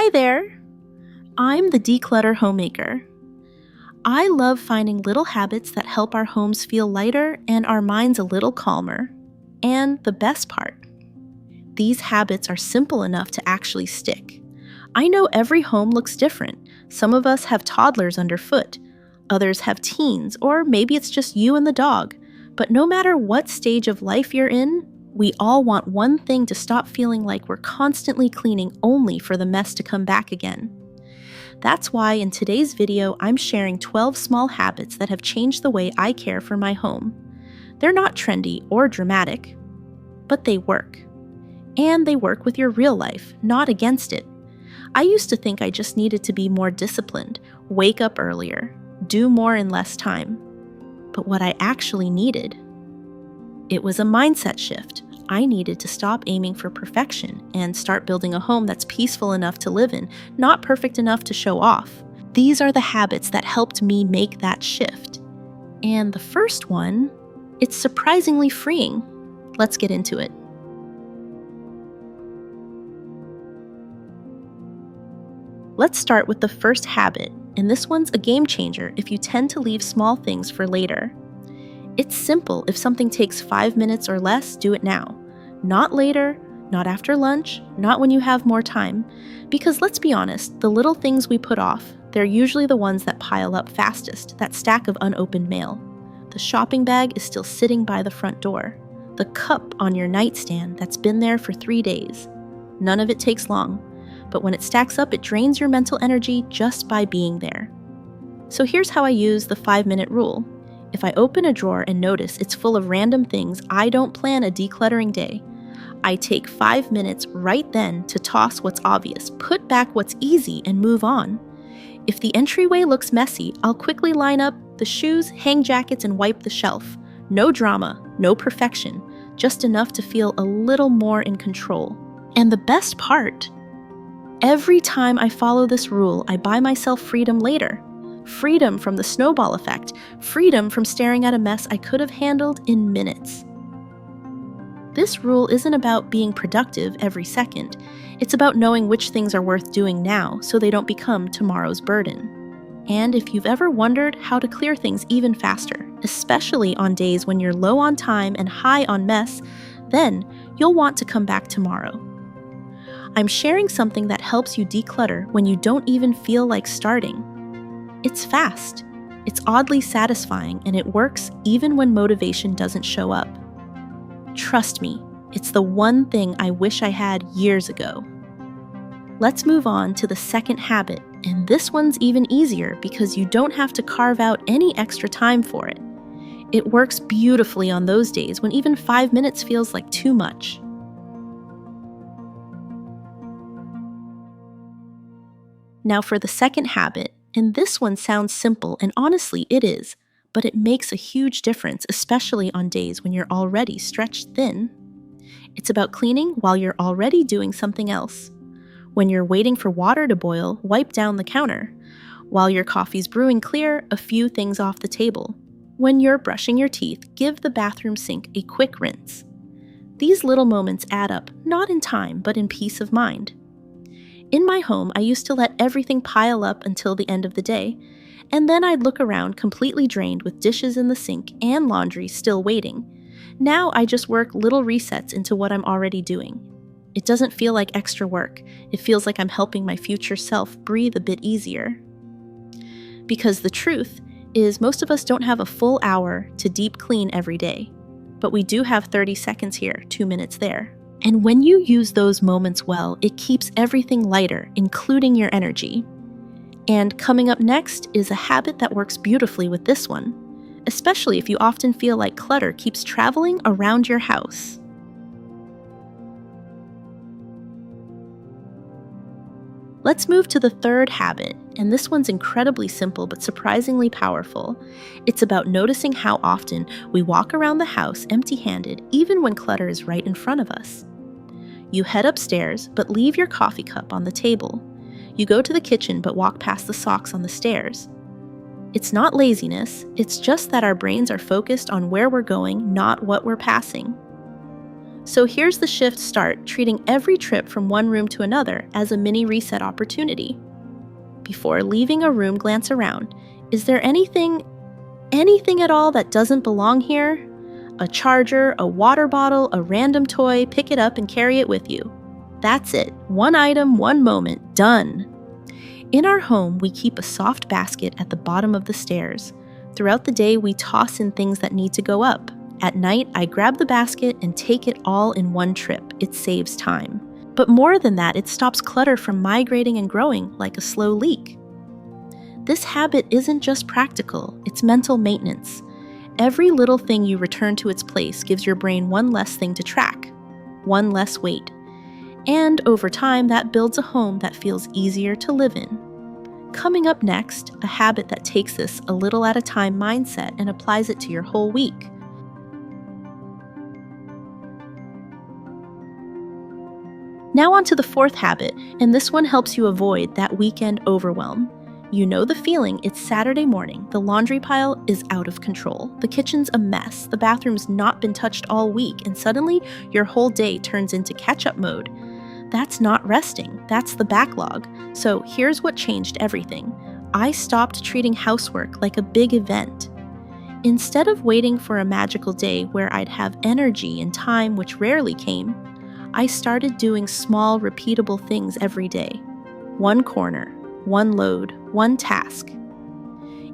Hi there! I'm the Declutter Homemaker. I love finding little habits that help our homes feel lighter and our minds a little calmer. And the best part, these habits are simple enough to actually stick. I know every home looks different. Some of us have toddlers underfoot, others have teens, or maybe it's just you and the dog. But no matter what stage of life you're in, we all want one thing to stop feeling like we're constantly cleaning only for the mess to come back again. That's why in today's video, I'm sharing 12 small habits that have changed the way I care for my home. They're not trendy or dramatic, but they work. And they work with your real life, not against it. I used to think I just needed to be more disciplined, wake up earlier, do more in less time. But what I actually needed, it was a mindset shift. I needed to stop aiming for perfection and start building a home that's peaceful enough to live in, not perfect enough to show off. These are the habits that helped me make that shift. And the first one, it's surprisingly freeing. Let's get into it. Let's start with the first habit, and this one's a game changer if you tend to leave small things for later. It's simple. If something takes 5 minutes or less, do it now. Not later, not after lunch, not when you have more time. Because let's be honest, the little things we put off, they're usually the ones that pile up fastest, that stack of unopened mail. The shopping bag is still sitting by the front door. The cup on your nightstand that's been there for 3 days. None of it takes long. But when it stacks up, it drains your mental energy just by being there. So here's how I use the 5-minute rule. If I open a drawer and notice it's full of random things, I don't plan a decluttering day. I take 5 minutes right then to toss what's obvious, put back what's easy, and move on. If the entryway looks messy, I'll quickly line up the shoes, hang jackets, and wipe the shelf. No drama, no perfection, just enough to feel a little more in control. And the best part, every time I follow this rule, I buy myself freedom later. Freedom from the snowball effect. Freedom from staring at a mess I could have handled in minutes. This rule isn't about being productive every second. It's about knowing which things are worth doing now so they don't become tomorrow's burden. And if you've ever wondered how to clear things even faster, especially on days when you're low on time and high on mess, then you'll want to come back tomorrow. I'm sharing something that helps you declutter when you don't even feel like starting. It's fast, it's oddly satisfying, and it works even when motivation doesn't show up. Trust me, it's the one thing I wish I had years ago. Let's move on to the second habit, and this one's even easier because you don't have to carve out any extra time for it. It works beautifully on those days when even 5 minutes feels like too much. Now for the second habit, and this one sounds simple, and honestly it is, but it makes a huge difference, especially on days when you're already stretched thin. It's about cleaning while you're already doing something else. When you're waiting for water to boil, wipe down the counter. While your coffee's brewing, clear a few things off the table. When you're brushing your teeth, give the bathroom sink a quick rinse. These little moments add up, not in time, but in peace of mind. In my home, I used to let everything pile up until the end of the day, and then I'd look around completely drained with dishes in the sink and laundry still waiting. Now I just work little resets into what I'm already doing. It doesn't feel like extra work. It feels like I'm helping my future self breathe a bit easier. Because the truth is, most of us don't have a full hour to deep clean every day, but we do have 30 seconds here, 2 minutes there. And when you use those moments well, it keeps everything lighter, including your energy. And coming up next is a habit that works beautifully with this one, especially if you often feel like clutter keeps traveling around your house. Let's move to the third habit, and this one's incredibly simple but surprisingly powerful. It's about noticing how often we walk around the house empty-handed, even when clutter is right in front of us. You head upstairs, but leave your coffee cup on the table. You go to the kitchen, but walk past the socks on the stairs. It's not laziness, it's just that our brains are focused on where we're going, not what we're passing. So here's the shift start, treating every trip from one room to another as a mini reset opportunity. Before leaving a room, glance around. Is there anything at all that doesn't belong here? A charger, a water bottle, a random toy, pick it up and carry it with you. That's it. One item, one moment, done. In our home, we keep a soft basket at the bottom of the stairs. Throughout the day, we toss in things that need to go up. At night, I grab the basket and take it all in one trip. It saves time. But more than that, it stops clutter from migrating and growing like a slow leak. This habit isn't just practical, it's mental maintenance. Every little thing you return to its place gives your brain one less thing to track, one less weight. And over time, that builds a home that feels easier to live in. Coming up next, a habit that takes this a little at a time mindset and applies it to your whole week. Now on to the fourth habit, and this one helps you avoid that weekend overwhelm. You know the feeling, it's Saturday morning, the laundry pile is out of control, the kitchen's a mess, the bathroom's not been touched all week, and suddenly your whole day turns into catch-up mode. That's not resting, that's the backlog. So here's what changed everything. I stopped treating housework like a big event. Instead of waiting for a magical day where I'd have energy and time, which rarely came, I started doing small, repeatable things every day. One corner, one load, one task.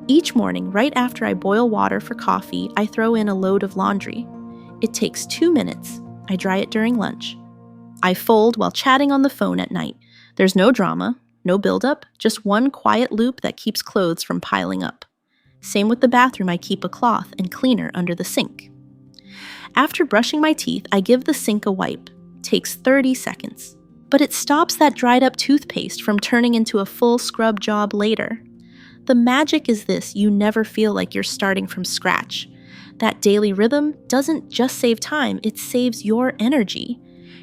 Each morning, right after I boil water for coffee, I throw in a load of laundry. It takes 2 minutes. I dry it during lunch. I fold while chatting on the phone at night. There's no drama, no buildup, just one quiet loop that keeps clothes from piling up. Same with the bathroom, I keep a cloth and cleaner under the sink. After brushing my teeth, I give the sink a wipe. Takes 30 seconds. But it stops that dried up toothpaste from turning into a full scrub job later. The magic is this: you never feel like you're starting from scratch. That daily rhythm doesn't just save time, it saves your energy.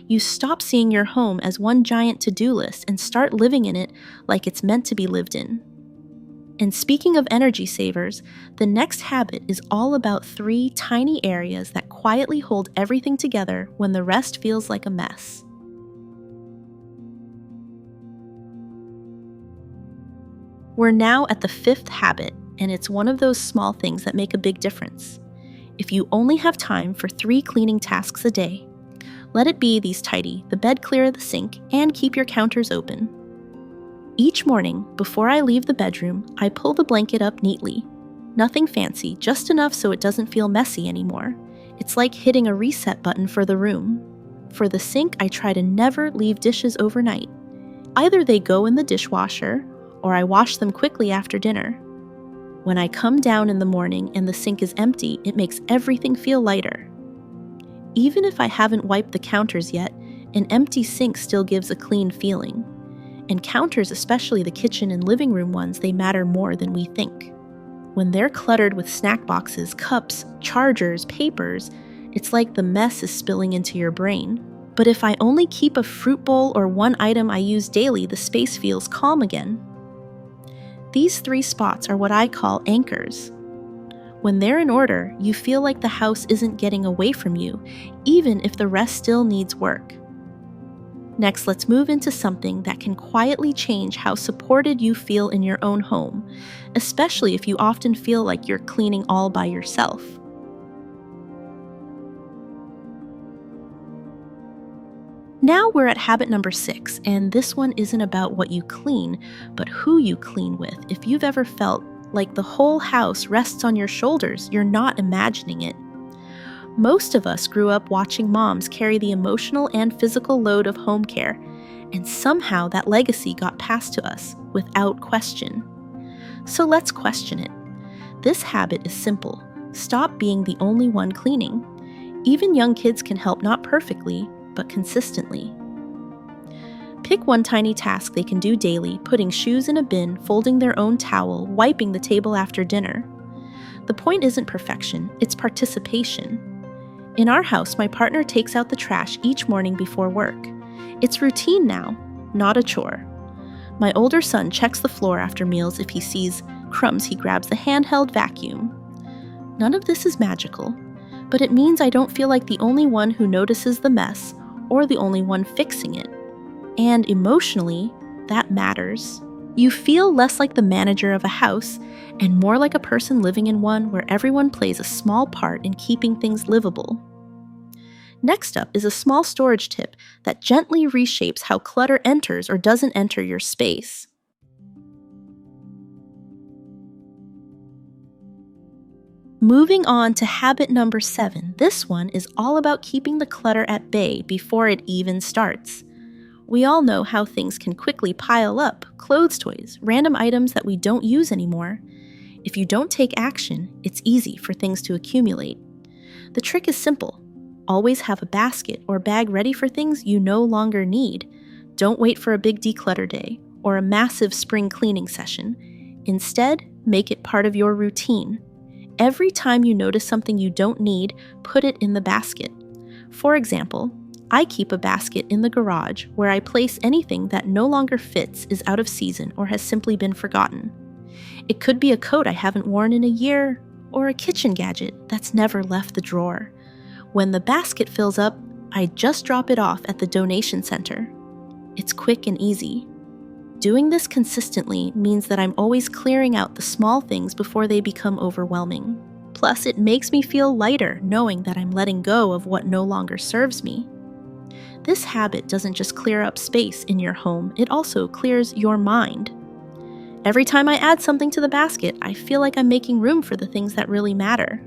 You stop seeing your home as one giant to-do list and start living in it like it's meant to be lived in. And speaking of energy savers, the next habit is all about 3 tiny areas that quietly hold everything together when the rest feels like a mess. We're now at the 5th habit, and it's one of those small things that make a big difference. If you only have time for 3 cleaning tasks a day, let it be these: tidy the bed, clear the sink, and keep your counters open. Each morning, before I leave the bedroom, I pull the blanket up neatly. Nothing fancy, just enough so it doesn't feel messy anymore. It's like hitting a reset button for the room. For the sink, I try to never leave dishes overnight. Either they go in the dishwasher, or I wash them quickly after dinner. When I come down in the morning and the sink is empty, it makes everything feel lighter. Even if I haven't wiped the counters yet, an empty sink still gives a clean feeling. And counters, especially the kitchen and living room ones, they matter more than we think. When they're cluttered with snack boxes, cups, chargers, papers, it's like the mess is spilling into your brain. But if I only keep a fruit bowl or one item I use daily, the space feels calm again. These 3 spots are what I call anchors. When they're in order, you feel like the house isn't getting away from you, even if the rest still needs work. Next, let's move into something that can quietly change how supported you feel in your own home, especially if you often feel like you're cleaning all by yourself. Now we're at habit number 6, and this one isn't about what you clean, but who you clean with. If you've ever felt like the whole house rests on your shoulders, you're not imagining it. Most of us grew up watching moms carry the emotional and physical load of home care, and somehow that legacy got passed to us without question. So let's question it. This habit is simple. Stop being the only one cleaning. Even young kids can help, not perfectly, but consistently. Pick one tiny task they can do daily: putting shoes in a bin, folding their own towel, wiping the table after dinner. The point isn't perfection, it's participation. In our house, my partner takes out the trash each morning before work. It's routine now, not a chore. My older son checks the floor after meals. If he sees crumbs, he grabs the handheld vacuum. None of this is magical, but it means I don't feel like the only one who notices the mess or the only one fixing it. And emotionally, that matters. You feel less like the manager of a house and more like a person living in one where everyone plays a small part in keeping things livable. Next up is a small storage tip that gently reshapes how clutter enters or doesn't enter your space. Moving on to habit number 7, this one is all about keeping the clutter at bay before it even starts. We all know how things can quickly pile up: clothes, toys, random items that we don't use anymore. If you don't take action, it's easy for things to accumulate. The trick is simple. Always have a basket or bag ready for things you no longer need. Don't wait for a big declutter day or a massive spring cleaning session. Instead, make it part of your routine. Every time you notice something you don't need, put it in the basket. For example, I keep a basket in the garage where I place anything that no longer fits, is out of season, or has simply been forgotten. It could be a coat I haven't worn in a year, or a kitchen gadget that's never left the drawer. When the basket fills up, I just drop it off at the donation center. It's quick and easy. Doing this consistently means that I'm always clearing out the small things before they become overwhelming. Plus, it makes me feel lighter knowing that I'm letting go of what no longer serves me. This habit doesn't just clear up space in your home, it also clears your mind. Every time I add something to the basket, I feel like I'm making room for the things that really matter.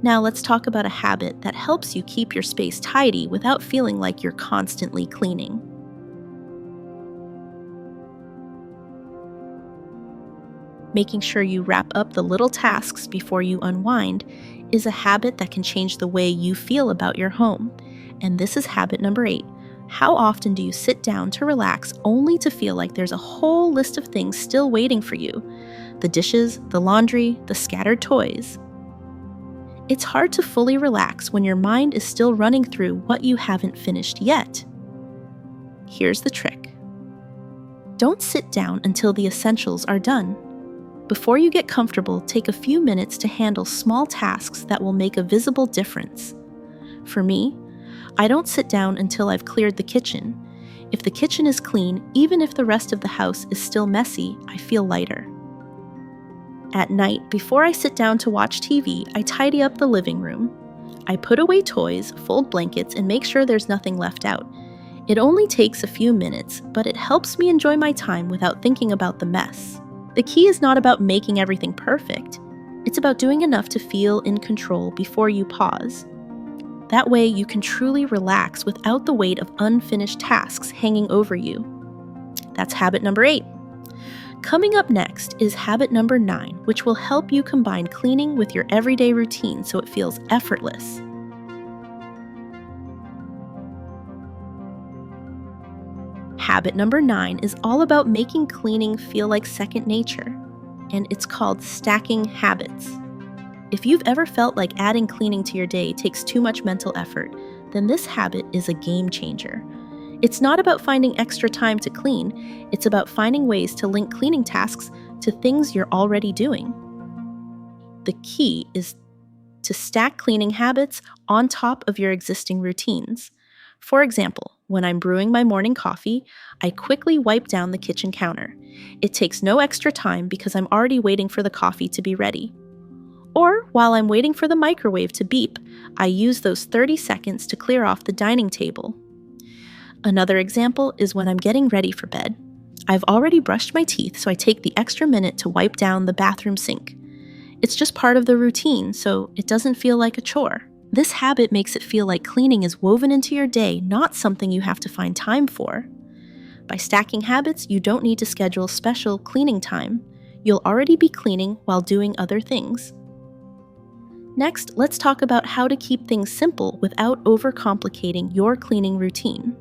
Now let's talk about a habit that helps you keep your space tidy without feeling like you're constantly cleaning. Making sure you wrap up the little tasks before you unwind is a habit that can change the way you feel about your home. And this is habit number 8. How often do you sit down to relax only to feel like there's a whole list of things still waiting for you? The dishes, the laundry, the scattered toys. It's hard to fully relax when your mind is still running through what you haven't finished yet. Here's the trick. Don't sit down until the essentials are done. Before you get comfortable, take a few minutes to handle small tasks that will make a visible difference. For me, I don't sit down until I've cleared the kitchen. If the kitchen is clean, even if the rest of the house is still messy, I feel lighter. At night, before I sit down to watch TV, I tidy up the living room. I put away toys, fold blankets, and make sure there's nothing left out. It only takes a few minutes, but it helps me enjoy my time without thinking about the mess. The key is not about making everything perfect. It's about doing enough to feel in control before you pause. That way, you can truly relax without the weight of unfinished tasks hanging over you. That's habit number 8. Coming up next is habit number 9, which will help you combine cleaning with your everyday routine so it feels effortless. Habit number 9 is all about making cleaning feel like second nature, and it's called stacking habits. If you've ever felt like adding cleaning to your day takes too much mental effort, then this habit is a game changer. It's not about finding extra time to clean, it's about finding ways to link cleaning tasks to things you're already doing. The key is to stack cleaning habits on top of your existing routines. For example, when I'm brewing my morning coffee, I quickly wipe down the kitchen counter. It takes no extra time because I'm already waiting for the coffee to be ready. Or while I'm waiting for the microwave to beep, I use those 30 seconds to clear off the dining table. Another example is when I'm getting ready for bed. I've already brushed my teeth, so I take the extra minute to wipe down the bathroom sink. It's just part of the routine, so it doesn't feel like a chore. This habit makes it feel like cleaning is woven into your day, not something you have to find time for. By stacking habits, you don't need to schedule special cleaning time. You'll already be cleaning while doing other things. Next, let's talk about how to keep things simple without overcomplicating your cleaning routine.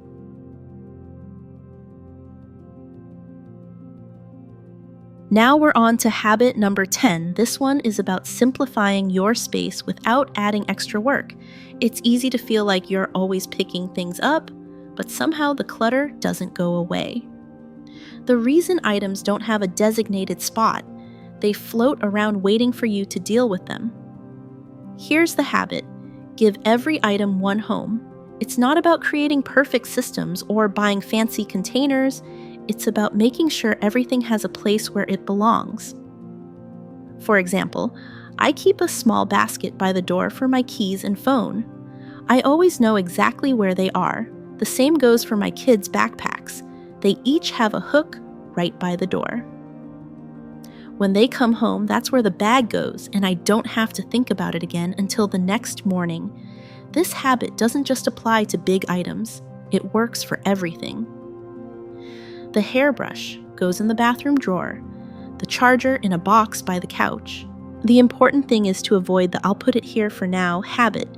Now we're on to habit number 10. This one is about simplifying your space without adding extra work. It's easy to feel like you're always picking things up, but somehow the clutter doesn't go away. The reason items don't have a designated spot, they float around waiting for you to deal with them. Here's the habit. Give every item one home. It's not about creating perfect systems or buying fancy containers. It's about making sure everything has a place where it belongs. For example, I keep a small basket by the door for my keys and phone. I always know exactly where they are. The same goes for my kids' backpacks. They each have a hook right by the door. When they come home, that's where the bag goes, and I don't have to think about it again until the next morning. This habit doesn't just apply to big items, it works for everything. The hairbrush goes in the bathroom drawer, the charger in a box by the couch. The important thing is to avoid the "I'll put it here for now" habit,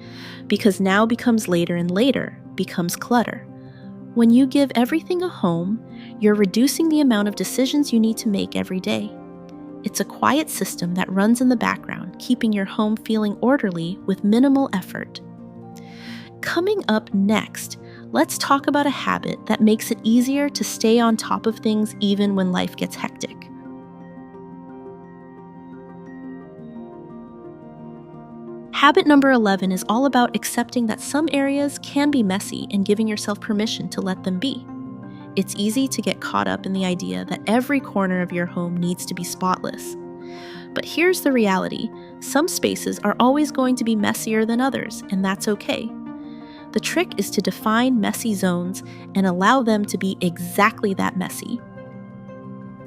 because now becomes later and later becomes clutter. When you give everything a home, you're reducing the amount of decisions you need to make every day. It's a quiet system that runs in the background, keeping your home feeling orderly with minimal effort. Coming up next, let's talk about a habit that makes it easier to stay on top of things even when life gets hectic. Habit number 11 is all about accepting that some areas can be messy and giving yourself permission to let them be. It's easy to get caught up in the idea that every corner of your home needs to be spotless. But here's the reality: some spaces are always going to be messier than others, and that's okay. The trick is to define messy zones and allow them to be exactly that messy.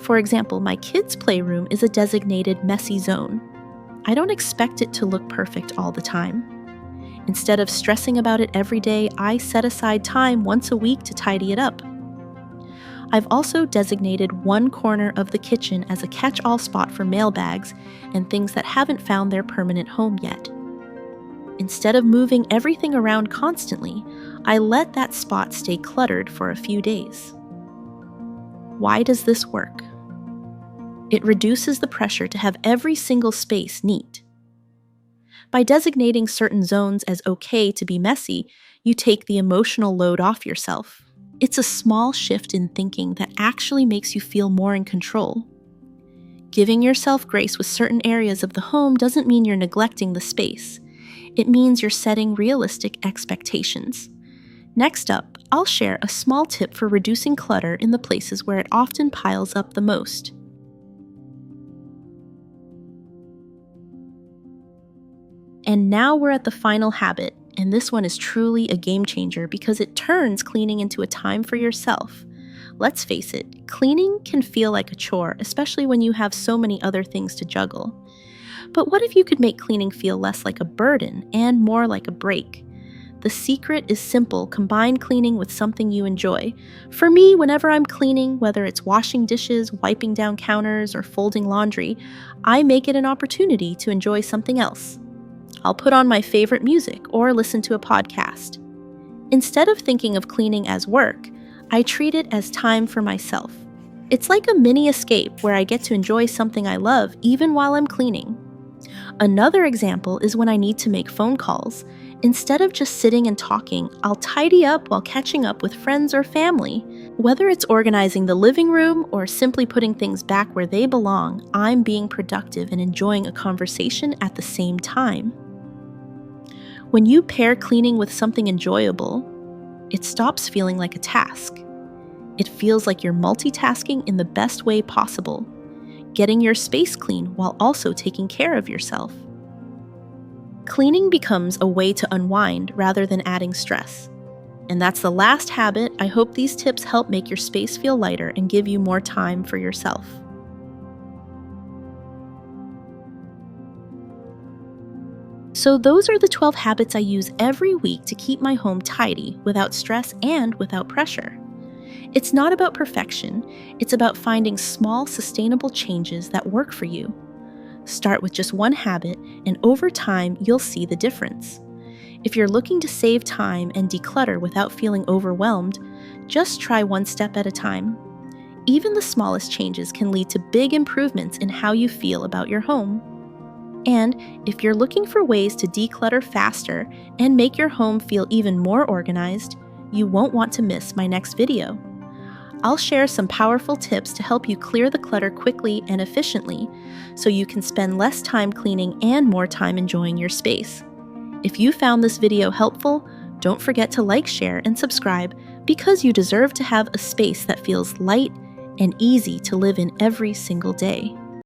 For example, my kids' playroom is a designated messy zone. I don't expect it to look perfect all the time. Instead of stressing about it every day, I set aside time once a week to tidy it up. I've also designated one corner of the kitchen as a catch-all spot for mail bags and things that haven't found their permanent home yet. Instead of moving everything around constantly, I let that spot stay cluttered for a few days. Why does this work? It reduces the pressure to have every single space neat. By designating certain zones as okay to be messy, you take the emotional load off yourself. It's a small shift in thinking that actually makes you feel more in control. Giving yourself grace with certain areas of the home doesn't mean you're neglecting the space. It means you're setting realistic expectations. Next up, I'll share a small tip for reducing clutter in the places where it often piles up the most. And now we're at the final habit, and this one is truly a game changer because it turns cleaning into a time for yourself. Let's face it, cleaning can feel like a chore, especially when you have so many other things to juggle. But what if you could make cleaning feel less like a burden and more like a break? The secret is simple: combine cleaning with something you enjoy. For me, whenever I'm cleaning, whether it's washing dishes, wiping down counters, or folding laundry, I make it an opportunity to enjoy something else. I'll put on my favorite music or listen to a podcast. Instead of thinking of cleaning as work, I treat it as time for myself. It's like a mini escape where I get to enjoy something I love even while I'm cleaning. Another example is when I need to make phone calls. Instead of just sitting and talking, I'll tidy up while catching up with friends or family. Whether it's organizing the living room or simply putting things back where they belong, I'm being productive and enjoying a conversation at the same time. When you pair cleaning with something enjoyable, it stops feeling like a task. It feels like you're multitasking in the best way possible, getting your space clean while also taking care of yourself. Cleaning becomes a way to unwind rather than adding stress. And that's the last habit. I hope these tips help make your space feel lighter and give you more time for yourself. So those are the 12 habits I use every week to keep my home tidy without stress and without pressure. It's not about perfection, it's about finding small, sustainable changes that work for you. Start with just one habit, and over time, you'll see the difference. If you're looking to save time and declutter without feeling overwhelmed, just try one step at a time. Even the smallest changes can lead to big improvements in how you feel about your home. And if you're looking for ways to declutter faster and make your home feel even more organized, you won't want to miss my next video. I'll share some powerful tips to help you clear the clutter quickly and efficiently so you can spend less time cleaning and more time enjoying your space. If you found this video helpful, don't forget to like, share, and subscribe because you deserve to have a space that feels light and easy to live in every single day.